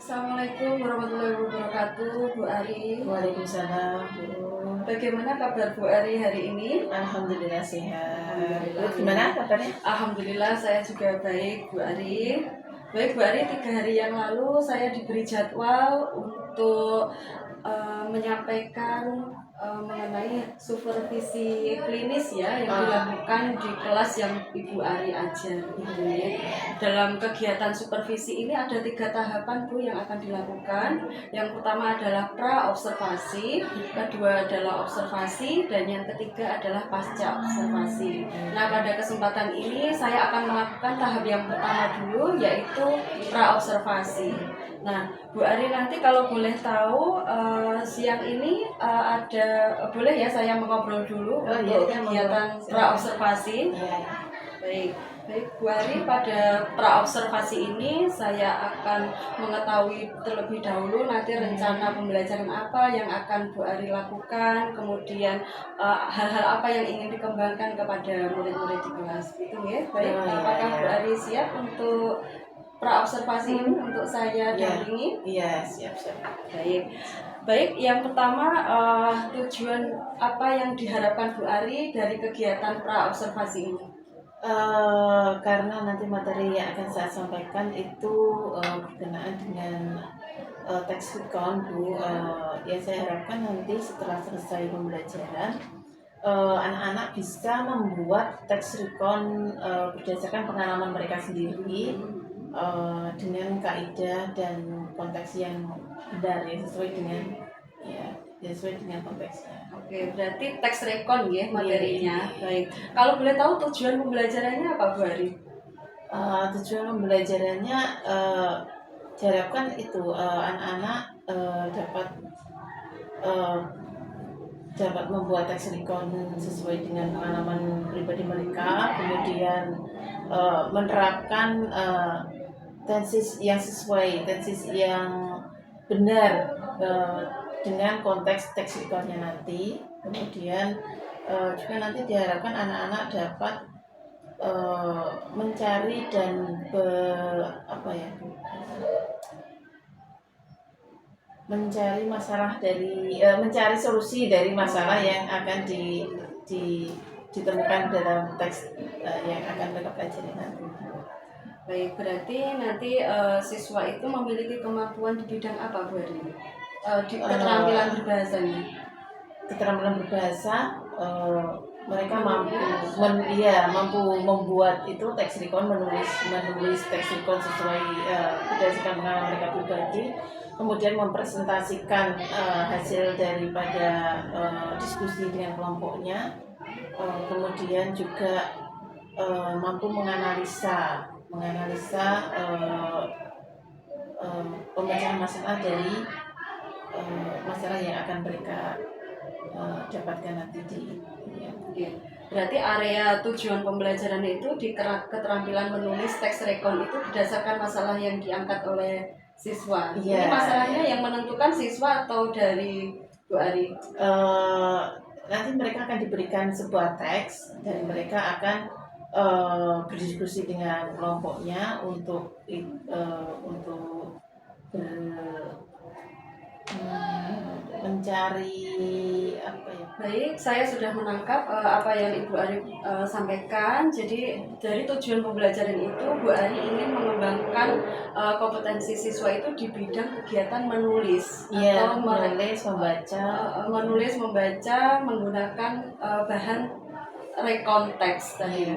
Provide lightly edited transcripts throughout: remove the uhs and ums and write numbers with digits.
Assalamualaikum warahmatullahi wabarakatuh, Bu Ari. Waalaikumsalam, Bu. Bagaimana kabar Bu Ari hari ini? Alhamdulillah sehat. Alhamdulillah. Gimana kabarnya? Alhamdulillah saya juga baik, Bu Ari. Baik Bu Ari, 3 hari yang lalu saya diberi jadwal untuk menyampaikan mengenai supervisi klinis ya yang dilakukan di kelas yang Ibu Ari ajar gitu ya. Dalam kegiatan supervisi ini ada 3 tahapan Bu yang akan dilakukan. Yang pertama adalah pra-observasi, kedua adalah observasi, dan yang ketiga adalah pasca observasi. Nah, pada kesempatan ini saya akan melakukan tahap yang pertama dulu, yaitu pra-observasi. Nah, Bu Ari, nanti kalau boleh tahu siang ini ada boleh ya saya mengobrol dulu untuk kegiatan pra-observasi. Baik, Bu Ari, pada pra-observasi ini saya akan mengetahui terlebih dahulu nanti rencana pembelajaran apa yang akan Bu Ari lakukan, kemudian hal-hal apa yang ingin dikembangkan kepada murid-murid di kelas. Itu ya. Baik, apakah Bu Ari siap untuk pra-observasi ini untuk saya dampingi? Iya, siap. Baik, yang pertama tujuan apa yang diharapkan Bu Ari dari kegiatan pra-observasi ini? Karena nanti materi yang akan saya sampaikan itu berkenaan dengan teks recon, Bu. Ya saya harapkan nanti setelah selesai pembelajaran anak-anak bisa membuat teks recon berdasarkan pengalaman mereka sendiri dengan kaidah dan konteks yang benar ya sesuai dengan konteksnya. Oke, berarti teks recon ya materinya. Baik. Kalau boleh tahu tujuan pembelajarannya apa, Bu Ari? Tujuan pembelajarannya diharapkan itu anak-anak dapat membuat teks recon sesuai dengan pengalaman pribadi mereka, kemudian menerapkan tensis yang sesuai, tensis yang benar dengan konteks teks reconnya nanti. Mencari dan mencari solusi dari masalah yang akan ditemukan dalam teks yang akan mereka pelajari nanti. Baik, berarti nanti siswa itu memiliki kemampuan di bidang apa, Bu Ari? Di keterampilan berbahasanya. Keterampilan berbahasa, mereka mampu membuat itu teks recon, menulis teks recon sesuai berdasarkan pengalaman mereka pribadi, kemudian mempresentasikan hasil daripada diskusi dengan kelompoknya, kemudian juga mampu menganalisa pemecahan masalah dari masalah yang akan mereka dapatkan nanti Berarti area tujuan pembelajaran itu di keterampilan menulis teks recon itu berdasarkan masalah yang diangkat oleh siswa. Ini masalahnya yang menentukan siswa atau dari Bu Ari? Nanti mereka akan diberikan sebuah teks dan mereka akan berdiskusi dengan kelompoknya untuk mencari Baik, saya sudah menangkap apa yang Ibu Ari sampaikan. Jadi dari tujuan pembelajaran itu Bu Ari ingin mengembangkan kompetensi siswa itu di bidang kegiatan menulis atau menulis membaca menggunakan bahan rekonteks tadi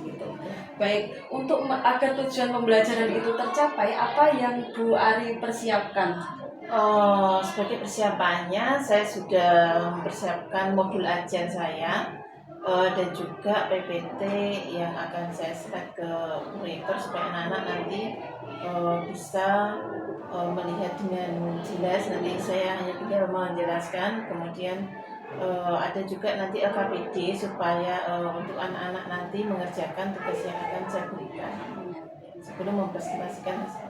gitu. Baik, untuk agar tujuan pembelajaran itu tercapai, apa yang Bu Ari persiapkan? Sebagai persiapannya, saya sudah mempersiapkan modul ajar saya dan juga PPT yang akan saya share ke proyektor supaya anak-anak nanti bisa melihat dengan jelas. Nanti saya hanya tinggal menjelaskan, kemudian ada juga nanti LKPD supaya untuk anak-anak nanti mengerjakan tugas yang akan saya berikan sebelum mempresentasikan hasil.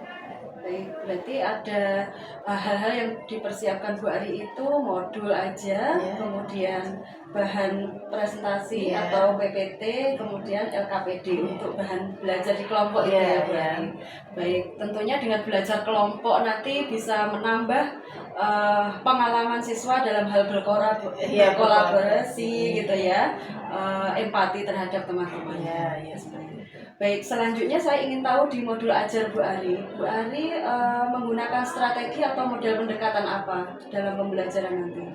Baik, berarti ada hal-hal yang dipersiapkan Bu Ari itu modul aja, kemudian bahan presentasi atau PPT, kemudian LKPD untuk bahan belajar di kelompok itu ya Bu Ari. Baik, tentunya dengan belajar kelompok nanti bisa menambah pengalaman siswa dalam hal berkolaborasi gitu ya, empati terhadap teman-teman. Iya, seperti itu. Baik, selanjutnya saya ingin tahu di modul ajar Bu Ari menggunakan strategi atau model pendekatan apa dalam pembelajaran nanti?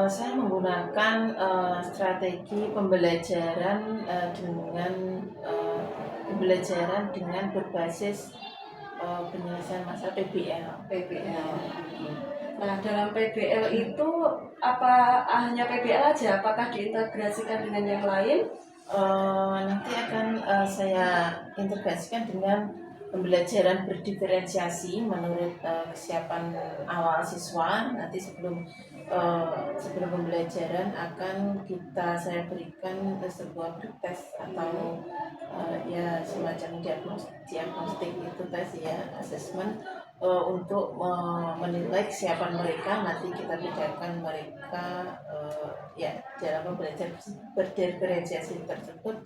Saya menggunakan strategi pembelajaran dengan berbasis penyelesaian masalah PBL. Nah, dalam PBL itu apa hanya PBL aja? Apakah diintegrasikan dengan yang lain? Nanti akan saya integrasikan dengan pembelajaran berdiferensiasi menurut kesiapan awal siswa. Nanti sebelum pembelajaran akan saya berikan sebuah tes atau ya semacam diagnostik itu tes ya, asesmen untuk menilai kesiapan mereka. Nanti kita bedakan mereka ya dalam belajar berdiferensiasi tersebut.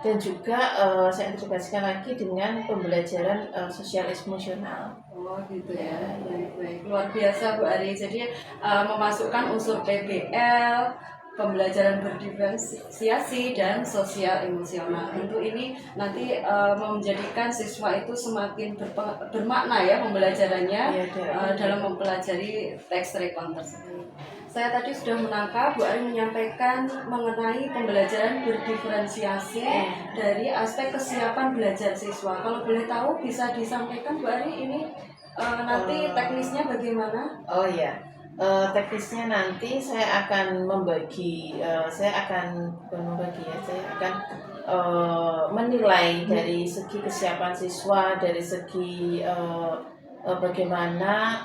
Dan juga saya integrasikan lagi dengan pembelajaran sosial emosional. Oh gitu ya, baik. Luar biasa Bu Ari. Jadi memasukkan unsur PBL, pembelajaran berdiferensiasi dan sosial emosional. Tentu ini nanti menjadikan siswa itu semakin bermakna ya pembelajarannya dalam mempelajari teks rekon tersebut. Saya tadi sudah menangkap Bu Ari menyampaikan mengenai pembelajaran berdiferensiasi dari aspek kesiapan belajar siswa. Kalau boleh tahu bisa disampaikan Bu Ari ini nanti teknisnya bagaimana? Oh ya, teknisnya nanti saya akan saya akan menilai dari segi kesiapan siswa, dari segi bagaimana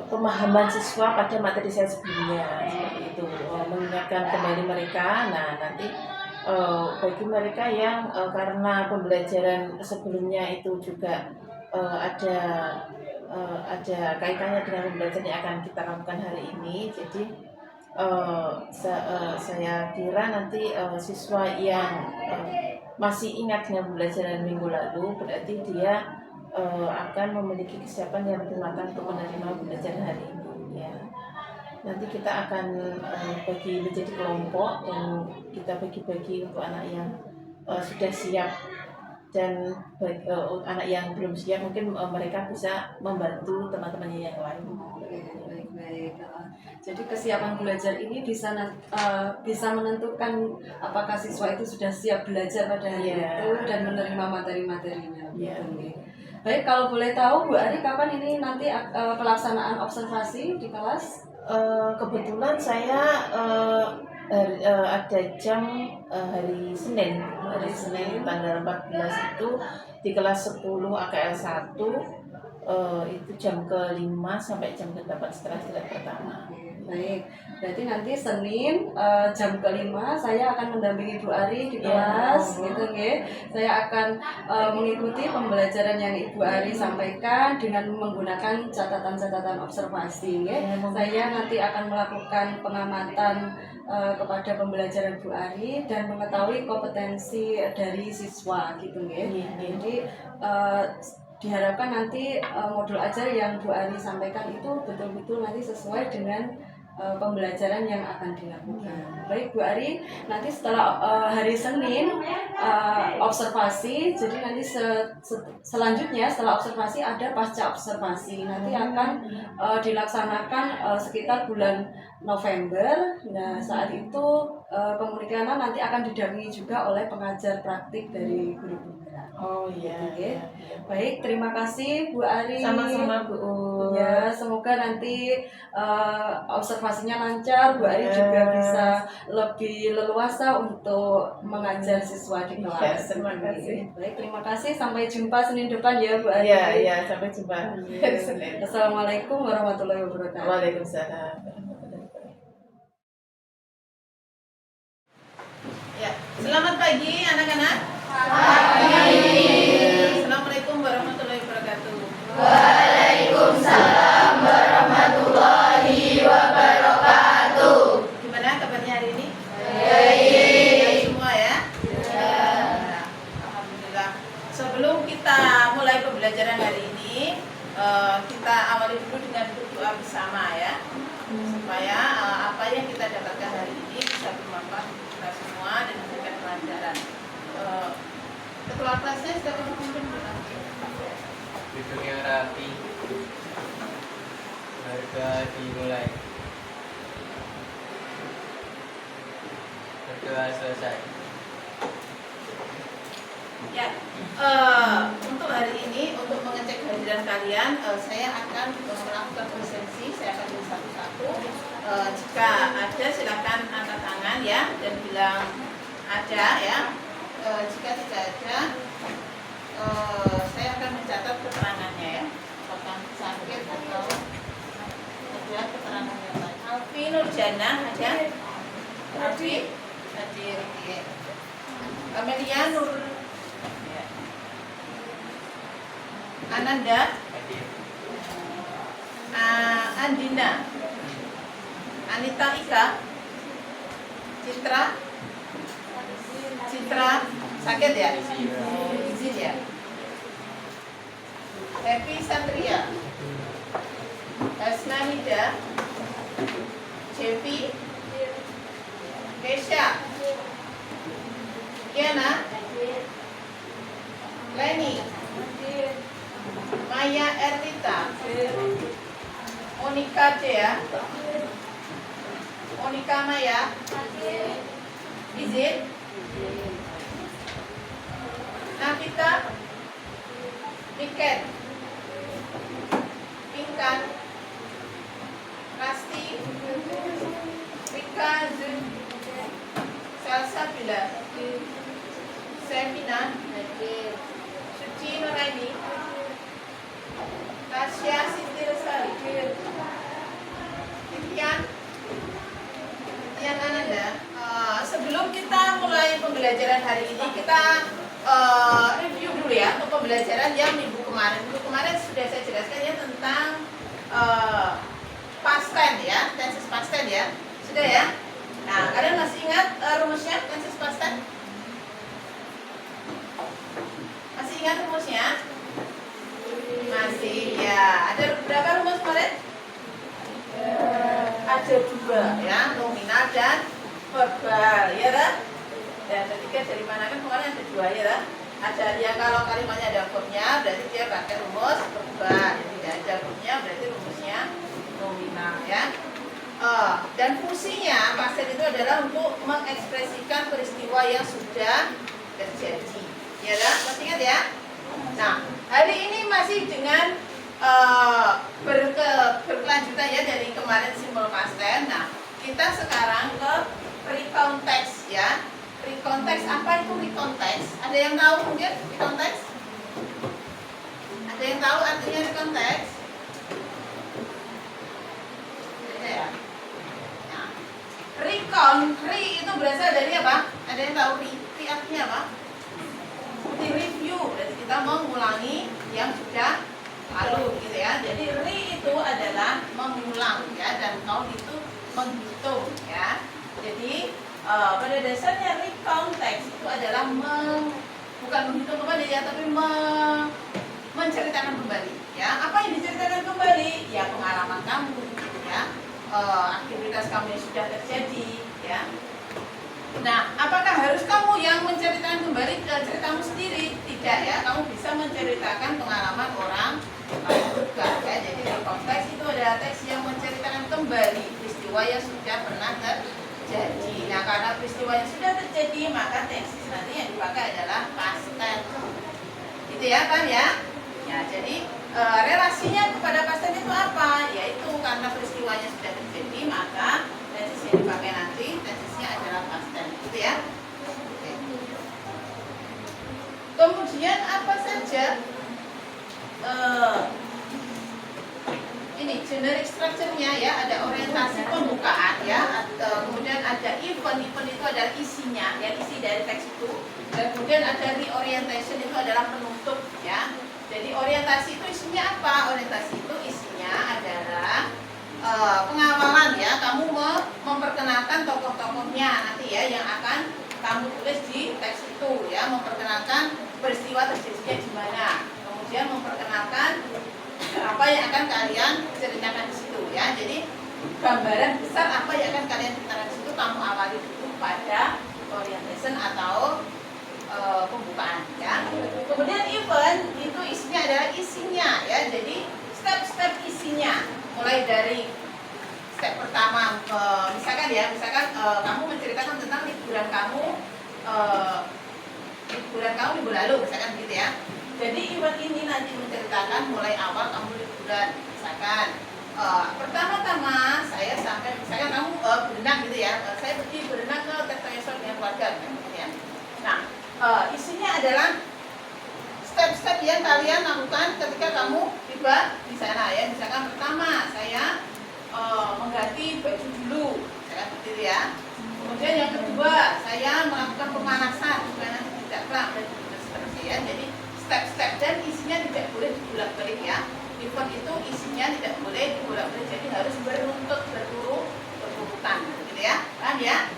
pemahaman siswa pada materi saya sebelumnya, seperti itu, mengingatkan kembali mereka. Nah nanti bagi mereka yang karena pembelajaran sebelumnya itu juga ada kaitannya dengan pembelajaran yang akan kita lakukan hari ini, jadi saya kira nanti siswa yang masih ingat dengan pembelajaran minggu lalu berarti dia akan memiliki kesiapan yang lebih matang untuk menerima pembelajaran hari ini ya. Nanti kita akan bagi menjadi kelompok dan kita bagi-bagi untuk anak yang sudah siap dan anak yang belum siap mungkin mereka bisa membantu teman-temannya yang lain. Baik. Jadi kesiapan belajar ini bisa menentukan apakah siswa itu sudah siap belajar pada hari itu dan menerima materi-materinya. Baik, kalau boleh tahu Bu Ari kapan ini nanti pelaksanaan observasi di kelas? Kebetulan saya ada jam hari Senin tanggal 14 itu di kelas 10 AKL 1 itu jam ke-5 sampai jam ke-8 setelah silat pertama. Baik, berarti nanti Senin jam ke-5 saya akan mendampingi Bu Ari di kelas, gitu nggih. Saya akan mengikuti pembelajaran yang Ibu Ari sampaikan dengan menggunakan catatan-catatan observasi, nggih. Saya nanti akan melakukan pengamatan kepada pembelajaran Bu Ari dan mengetahui kompetensi dari siswa, gitu nggih. Jadi diharapkan nanti modul ajar yang Bu Ari sampaikan itu betul-betul nanti sesuai dengan pembelajaran yang akan dilakukan. Baik Bu Ari, nanti setelah hari Senin observasi, jadi nanti selanjutnya setelah observasi ada pasca observasi. Nanti akan dilaksanakan sekitar bulan November. Nah saat itu pemurikanan nanti akan didampingi juga oleh pengajar praktik dari guru penggerak. Oh iya. Oke. Iya. Baik, terima kasih Bu Ari. Sama-sama Bu. Ya, semoga nanti observasinya lancar, Bu Ari juga bisa lebih leluasa untuk mengajar siswa di kelas. Ya, terima kasih. Baik, terima kasih. Sampai jumpa Senin depan ya, Bu Ari. Iya, sampai jumpa. Assalamualaikum warahmatullahi wabarakatuh. Waalaikumsalam. Ya, selamat pagi anak-anak. Assalamualaikum warahmatullahi wabarakatuh. Waalaikumsalam warahmatullahi wabarakatuh. Gimana kabarnya hari ini? Baik. Semua ya? Nah, alhamdulillah. Sebelum kita mulai pembelajaran hari ini, kita awali dulu dengan berdoa bersama ya, supaya apa yang kita dapatkan hari ini bisa bermanfaat untuk kita semua dan memberikan pelajaran. Ketua kelasnya sudah memimpin belum? Duduk yang rapi, harga dimulai, berdoa selesai. Ya, untuk hari ini untuk mengecek kehadiran kalian, saya akan melakukan presensi. Saya akan tulis satu-satu. Jika ada silakan angkat tangan ya dan bilang ada ya. Jika tidak ada, saya akan mencatat keterangannya ya. Apakah sakit atau ada keterangan yang lain. Alfi Nurjana ada? Alfi hadir. Ya. Amelia Nur. Ya. Ananda. Hadir. Andina. Anita Ika. Citra. Citra sakit ya? Izin ya. Happy Sandria. Hasnamida. Cevi. Kesha. Kiana. Leni. Maya Erlita. Monika Dea. Monika Maya. Izin. Nafita. Niken. Pinkan. Rasti. Rika Zul. Salsabila. Sevina. Suci Nuraini. Tasya Siti Lestari. Titian. Titian Ananda. Sebelum kita mulai pembelajaran hari ini, kita review dulu ya untuk pembelajaran yang minggu kemarin. Minggu kemarin sudah saya jelaskan ya tentang past tense ya, tenses past tense ya. Sudah ya? Nah, kalian masih ingat rumusnya tenses past tense? Masih ingat rumusnya? Masih ya. Ada berapa rumus kemarin? Ada dua ya, nominal dan verbal ya kan? Dan ketiga dari mana kan kemarin ada dua ya kan? Ada yang kalau kalimatnya ada verbnya berarti dia pakai rumus verbal. Yang tidak ada verbnya berarti rumusnya nominal ya. Dan fungsinya past tense itu adalah untuk mengekspresikan peristiwa yang sudah terjadi ya kan? Masih ingat ya? Nah, hari ini masih dengan berkelanjutan ya dari kemarin simple past tense. Nah, kita sekarang ke pre-context ya. Pre-context, apa itu pre-context? Ada yang tahu mungkin pre-context? Ada yang tahu artinya pre-context? Ada ya? Nah, re itu berasal dari apa? Ada yang tahu re artinya apa? Seperti review, berarti kita mengulangi yang sudah lalu gitu ya. Jadi re itu adalah mengulang ya, dan count itu menghitung ya. Jadi pada dasarnya re-context itu adalah bukan menghitung kembali ya, tapi menceritakan kembali ya. Apa yang diceritakan kembali? Ya pengalaman kamu ya, aktivitas kamu yang sudah terjadi ya. Nah, apakah harus kamu yang menceritakan kembali ceritamu sendiri? Tidak ya, kamu bisa menceritakan pengalaman orang lain juga ya. Jadi re-context itu adalah teks yang menceritakan kembali peristiwa yang sudah pernah terjadi. Nah, karena peristiwanya sudah terjadi, maka tenses nanti yang dipakai adalah past tense. Gitu ya, paham ya? Ya, jadi relasinya kepada past tense itu apa? Yaitu karena peristiwanya sudah terjadi, maka tenses yang dipakai nanti tensesnya adalah past tense. Gitu ya? Oke. Kemudian apa saja? Ini generic structure-nya ya, ada orientasi pembukaan ya, kemudian ada event itu adalah isinya, ya isi dari teks itu, dan kemudian ada reorientation itu adalah penutup ya. Jadi orientasi itu isinya apa? Orientasi itu isinya adalah pengawalan ya, kamu memperkenalkan tokoh-tokohnya nanti ya yang akan kamu tulis di teks itu ya, memperkenalkan peristiwa terjadinya di mana, kemudian memperkenalkan apa yang akan kalian ceritakan di situ ya. Jadi gambaran besar apa yang akan kalian ceritakan di situ kamu awali dulu pada orientation atau pembukaan ya. Kemudian event itu isinya adalah isinya ya. Jadi step-step isinya mulai dari step pertama misalkan kamu menceritakan tentang liburan kamu minggu lalu misalkan gitu ya. Jadi event ini nanti menceritakan mulai awal kamu liburan, misalkan pertama-tama saya sampai misalkan kamu berenang gitu ya, saya pergi berenang ke Tirtoyuso dengan keluarga gitu ya. Nah, isinya adalah step-step yang kalian lakukan ketika kamu tiba di sana ya. Misalkan pertama saya mengganti baju dulu, misalkan begitu ya. Kemudian yang kedua saya melakukan pemanasan supaya nanti tidak kram dan seterusnya ya. Jadi step-step dan isinya tidak boleh dibolak-balik ya. Event itu isinya tidak boleh dibolak-balik, jadi harus beruntut, berurutan gitu ya. Paham ya?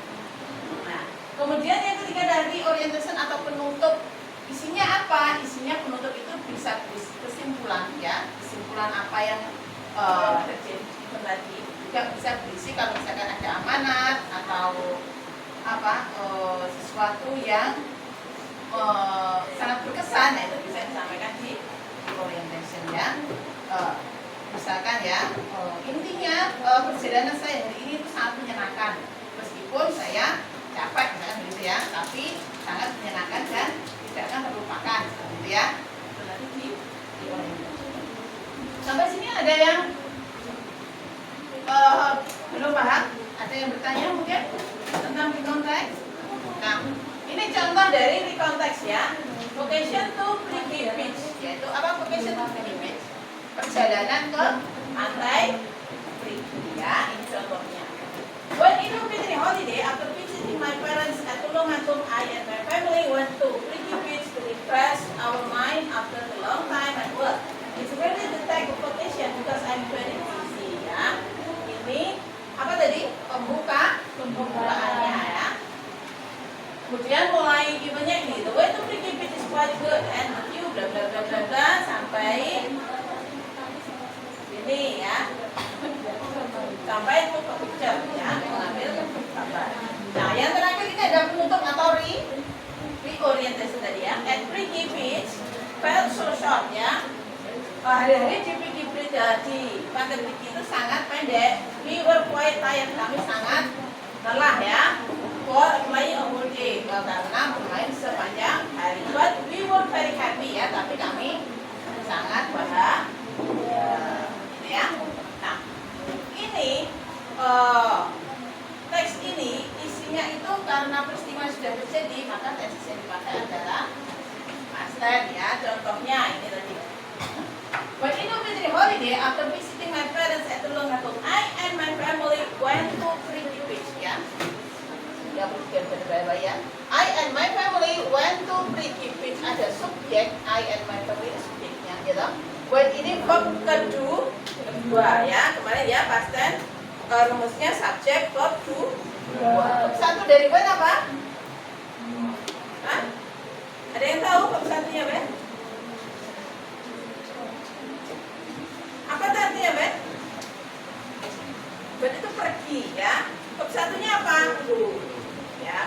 Nah, kemudian yang ketiga dari orientation atau penutup, isinya apa? Isinya penutup itu bisa kesimpulan ya, kesimpulan apa yang terjadi di event tadi. Juga bisa berisi kalau misalkan ada amanat atau sesuatu yang sangat berkesan, nah itu bisa disampaikan di orientation ya. Misalkan ya, intinya perjalanan saya hari ini itu sangat menyenangkan, meskipun saya capek misalkan begitu ya, tapi sangat menyenangkan dan tidak akan terlupakan gitu ya. Itu nanti di orientation. Sampai sini ada yang belum paham? Ada yang bertanya mungkin tentang konteks? Nah, ini contoh dari recontext ya. Vocation to Pricky Beach, yaitu apa vocation to Pricky Beach? Perjalanan ke pantai Pricky ya, ini contohnya. When in Fitri holiday, after visiting my parents at Tulungagung, I and my family went to Pricky Beach to refresh our mind after a long time at work. It's really the type of vacation because I'm very busy ya. Ini apa tadi? Pembukaannya ya. Kemudian mulai eventnya ini, the way to Pricky Beach is quite good and the view bla bla bla bla bla sampai ini ya, sampai ke picture ya, mengambil gambar. Nah, yang terakhir ini ada penutup atau reorientation tadi ya. At Pricky Beach felt so short ya. Hari-hari di Pricky Beach di pantai Pricky itu sangat pendek. We were quite tired, kami sangat lelah ya. For playing a whole day, karena bermain sepanjang hari. But we were very happy ya, tapi kami sangat bahagia, gitu ya. Nah, ini teks ini isinya itu karena peristiwa sudah terjadi, maka teks yang dipakai adalah past tense ya. Contohnya ini tadi. When in Fitri holiday, after visiting my parents at Tulungagung, I and my family went to Pricky Beach ya. Ya, ya. I and my family went to Pricky Beach. Ada subjek, I and my family subjeknya gitu. When ini verb kedua ya. Kemarin ya past tense rumusnya subjek verb dua. Satu dari when apa? Hah? Ada yang tahu verb satunya Ben? Apa artinya Ben? Ben itu pergi ya. Verb satunya apa? Ya,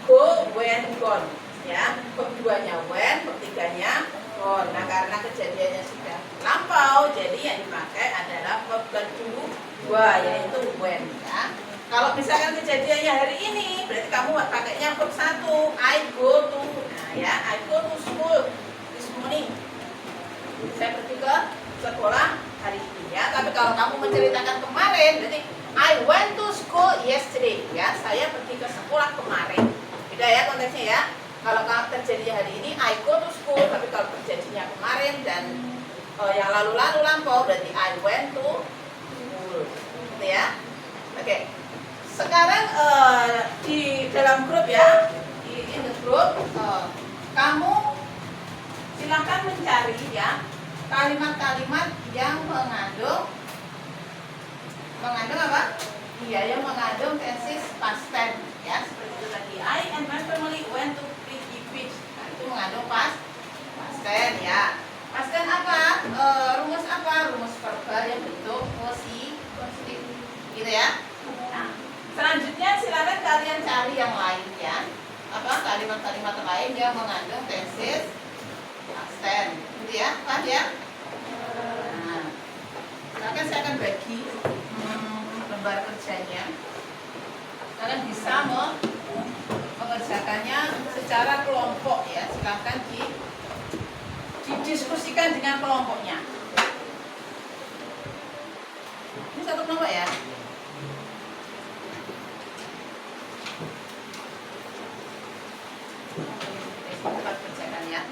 go, when, gone ya. Keduanya when, ketiganya gone. Nah, karena kejadiannya sudah lampau, jadi yang dipakai adalah verb kedua yaitu when ya. Kalau misalkan kejadiannya hari ini, berarti kamu pakainya verb 1. I go to. Nah ya, I go to school this morning. Saya pergi ke sekolah hari ini ya. Tapi kalau kamu menceritakan kemarin, berarti I went to school yesterday ya. Saya pergi ke sekolah kemarin. Beda ya konteksnya ya. Kalau terjadinya hari ini, I go to school. Tapi kalau terjadinya kemarin dan yang lalu-lalu lampau, berarti I went to school. Gitu ya. Oke. Sekarang di dalam grup ya, in the group, kamu silakan mencari ya kalimat-kalimat yang mengandung apa? Iya, yang mengandung tenses past tense ya, seperti itu tadi. I and my family went to Pretty Beach. Nah, itu mengandung past tense ya. Past tense apa? Rumus apa? Rumus verbal yang bentuk positif, gitu ya. Nah, selanjutnya silakan kalian cari yang lain ya. Apa kalimat-kalimat lain yang mengandung tenses past tense, gitu ya, paham ya? Nah, silakan saya akan bagi lembar kerjanya. Kalian bisa mengerjakannya secara kelompok ya. Silakan didiskusikan dengan kelompoknya. Ini satu kelompok ya. Cepat kerjakan ya.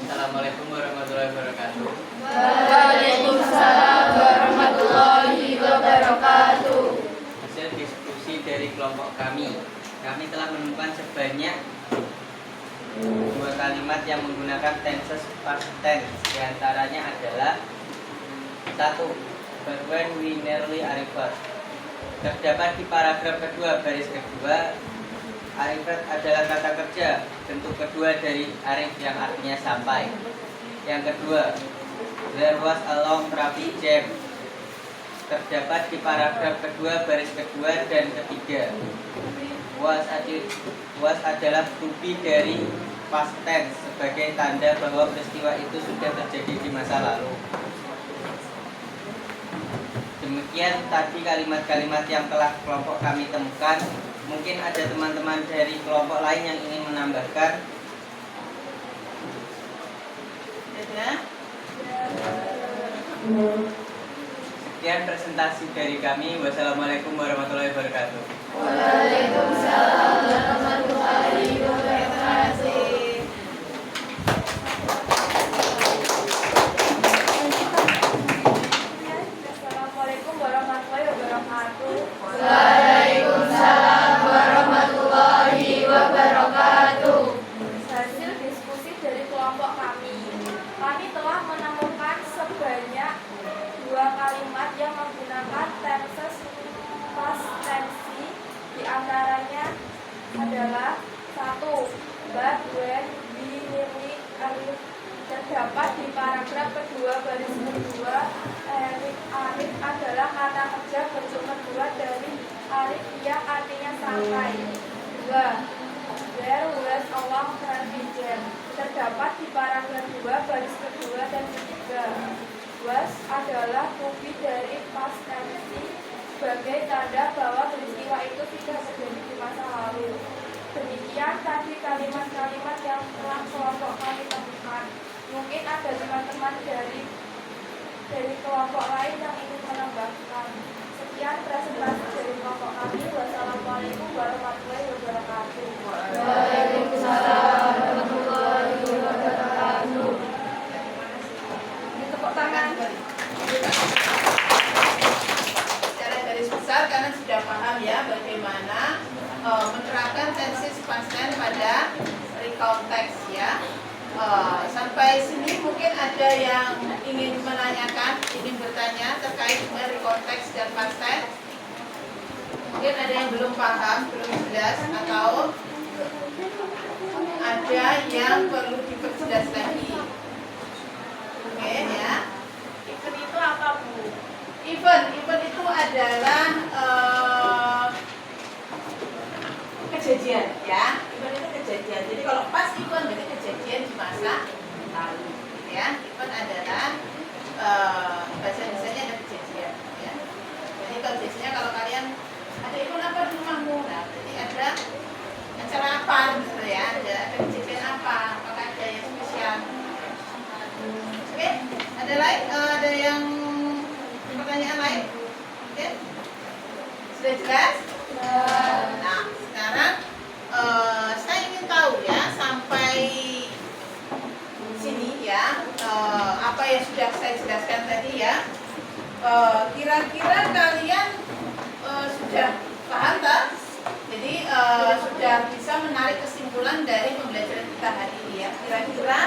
Assalamualaikum warahmatullahi wabarakatuh. Waalaikumsalam warahmatullahi wabarakatuh. Hasil diskusi dari kelompok kami telah menemukan sebanyak 2 kalimat yang menggunakan tenses past tense. Di antaranya adalah 1. But when we nearly arrived. Terdapat di paragraf kedua baris kedua. Arrived adalah kata kerja bentuk kedua dari arrive yang artinya sampai. Yang kedua, there was a long traffic jam. Terdapat di paragraf kedua baris kedua dan ketiga. Was adalah to be dari past tense sebagai tanda bahwa peristiwa itu sudah terjadi di masa lalu. Demikian tadi kalimat-kalimat yang telah kelompok kami temukan. Mungkin ada teman-teman dari kelompok lain yang ingin menambahkan. Ada? Sekian presentasi dari kami. Wassalamualaikum warahmatullahi wabarakatuh. Waalaikumsalam warahmatullahi wabarakatuh. Assalamualaikum warahmatullahi wabarakatuh. Waalaikumsalam warahmatullahi wabarakatuh. Hasil diskusi dari kelompok kami telah menemukan sebanyak 2 kalimat yang menggunakan tenses past tense. Di antaranya adalah 1. But when we nearly arrive. Terdapat di paragraf kedua baris kedua. Arif adalah kata kerja bentuk kedua dari arif yang artinya sampai. 2. There was a long traffic jam. Terdapat di paragraf 2 baris kedua dan ketiga. Was adalah to be dari past tense sebagai tanda bahwa peristiwa itu sudah terjadi di masa lalu. Demikian tadi kalimat-kalimat yang telah kelompok kami temukan. Mungkin ada teman-teman dari kelompok lain yang ingin menambahkan. Sekian presentasi dari kelompok kami. Wassalamualaikum warahmatullahi wabarakatuh. Waalaikumsalam warahmatullahi wabarakatuh. Tepuk tangan. Secara garis besar kalian sudah paham ya bagaimana menerapkan tenses past tense pada recount text ya. Sampai sini mungkin ada yang ingin menanyakan, ingin bertanya terkait dengan recount text dan past tense. Mungkin ada yang belum paham, belum jelas, atau ada yang perlu diperjelas lagi. Oke ya. Event itu apa, Bu? Event itu adalah kejadian ya. Event itu kejadian. Jadi kalau pas event berarti kejadian di masa lalu ya. Event adalah bahasa Indonesianya ada kejadian ya. Jadi kalau biasanya kalau kalian ada event apa di rumahmu, nah berarti ada acara apa gitu ya, ada kejadian apa, apakah ada yang spesial. Oke, ada lain, ada yang pertanyaan lain? Oke, sudah jelas? Nah, sekarang saya ingin tahu ya sampai sini ya apa yang sudah saya jelaskan tadi ya. Kira-kira kalian sudah paham tak? Jadi sudah bisa menarik kesimpulan dari pembelajaran kita hari ini ya. Kira-kira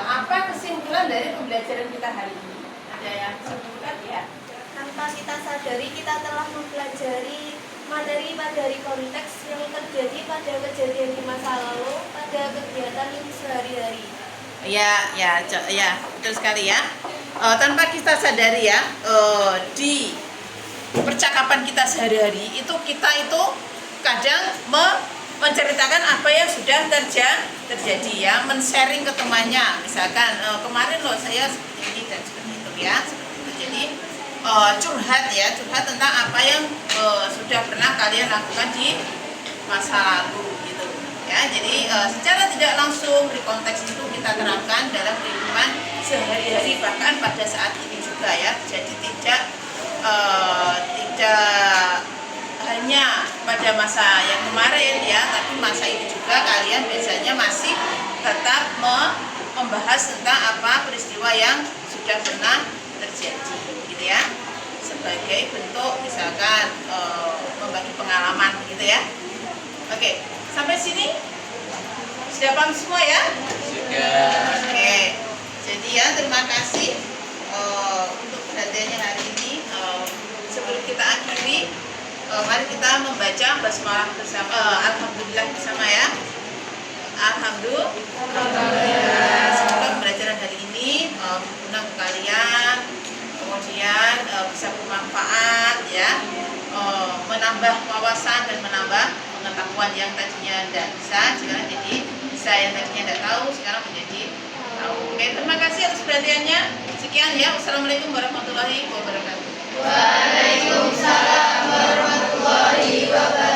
apa kesimpulan dari pembelajaran kita hari ini? Ada yang sebutkan ya? Tanpa kita sadari, kita telah mempelajari materi konteks yang terjadi pada kejadian di masa lalu, pada kegiatan sehari-hari. Ya, betul sekali ya. Tanpa kita sadari ya, di percakapan kita sehari-hari itu kita itu kadang menceritakan apa yang sudah terjadi ya, men-sharing ke temannya. Misalkan kemarin loh saya seperti ini dan seperti itu ya. Jadi curhat tentang apa yang sudah pernah kalian lakukan di masa lalu gitu ya. Jadi secara tidak langsung rekonteks itu kita terapkan dalam kehidupan sehari-hari bahkan pada saat ini juga ya. Jadi tidak hanya pada masa yang kemarin ya, tapi masa ini juga kalian biasanya masih tetap membahas tentang apa peristiwa yang sudah pernah terjadi gitu ya, sebagai bentuk misalkan membagi pengalaman gitu ya. Oke, sampai sini sudah paham semua ya? Sudah. Oke, jadi ya terima kasih untuk perhatiannya hari ini. Sebelum kita akhiri, mari kita membaca basmalah bersama, alhamdulillah bersama ya. Alhamdulillah. Semoga pembelajaran hari ini berguna untuk kalian, kemudian bisa bermanfaat ya, menambah wawasan dan menambah pengetahuan yang tadinya tidak bisa, sekarang jadi bisa, yang tadinya tidak tahu sekarang menjadi tahu. Oke, terima kasih atas perhatiannya. Sekian ya. Wassalamualaikum warahmatullahi wabarakatuh. Waalaikumsalam warahmatullahi wabarakatuh.